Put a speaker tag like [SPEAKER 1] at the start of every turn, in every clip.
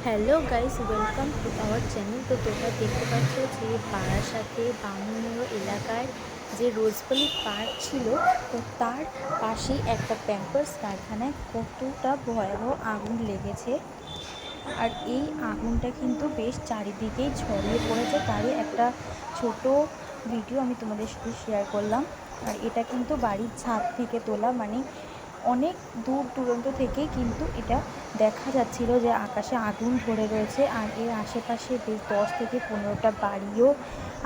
[SPEAKER 1] Hello guys, welcome to our channel. তো তোমরা দেখতে পাচ্ছ যে বারাসাতে বামুনমোড় এলাকায় যে রোজভ্যালি পার্ক ছিল, তো তার পাশেই একটা প্যাম্পার্স কারখানায় কতটা ভয়াবহ আগুন লেগেছে। আর এই আগুনটা কিন্তু বেশ চারিদিকেই ছড়িয়ে পড়েছে, তারই একটা ছোট ভিডিও আমি তোমাদের সাথে শেয়ার করলাম। আর এটা কিন্তু বাড়ির ছাদ থেকে তোলা, মানে অনেক দূর দূরান্ত থেকে কিন্তু এটা দেখা যাচ্ছিল যে আকাশে আগুন ধরে রয়েছে। আর এর আশেপাশে বেশ 10 থেকে 15টা বাড়িও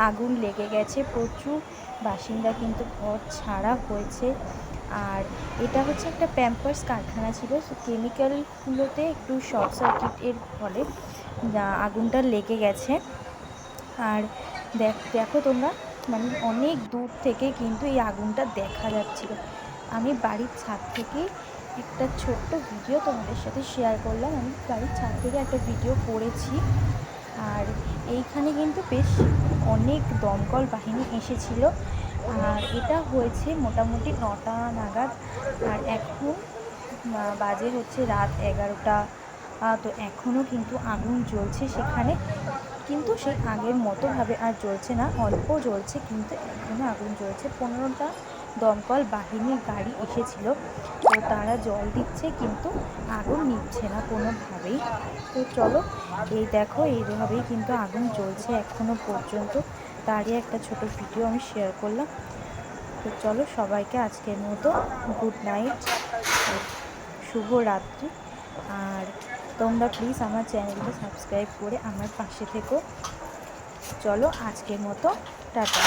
[SPEAKER 1] আগুন লেগে গেছে। প্রচুর বাসিন্দা কিন্তু ঘর ছাড়া হয়েছে। আর এটা হচ্ছে একটা প্যাম্পার্স কারখানা ছিল, কেমিক্যালগুলোতে একটু শর্ট সার্কিটের ফলে আগুনটা লেগে গেছে। আর দেখো তোমরা, মানে অনেক দূর থেকে কিন্তু এই আগুনটা দেখা যাচ্ছিল। আমি বাড়ির ছাদ থেকে একটা ছোট্ট ভিডিও তোমাদের সাথে শেয়ার করলাম। আমি বাড়ির ছাদ থেকে একটা ভিডিও করেছি। আর এইখানে কিন্তু বেশ অনেক দমকল বাহিনী এসেছিল। আর এটা হয়েছে মোটামুটি 9টা নাগাদ। আর এখন বাজে হচ্ছে রাত 11টা। তো এখনও কিন্তু আগুন জ্বলছে সেখানে, কিন্তু সেই আগের মতোভাবে আর জ্বলছে না, অল্প জ্বলছে, কিন্তু এখনও আগুন জ্বলছে। 15টা দমকল বাহিনীর গাড়ি এসেছিল, তো তারা জল দিচ্ছে, কিন্তু আগুন নিচ্ছে না কোনোভাবেই। তো চলো, এই দেখো এইভাবেই কিন্তু আগুন জ্বলছে এখনও পর্যন্ত। তারই একটা ছোট ভিডিও আমি শেয়ার করলাম। তো চলো, সবাইকে আজকের মতো গুড নাইট, শুভরাত্রি। আর তোমরা প্লিজ আমার চ্যানেলটা সাবস্ক্রাইব করে আমার পাশে থেকো। চলো, আজকের মতো টাটা।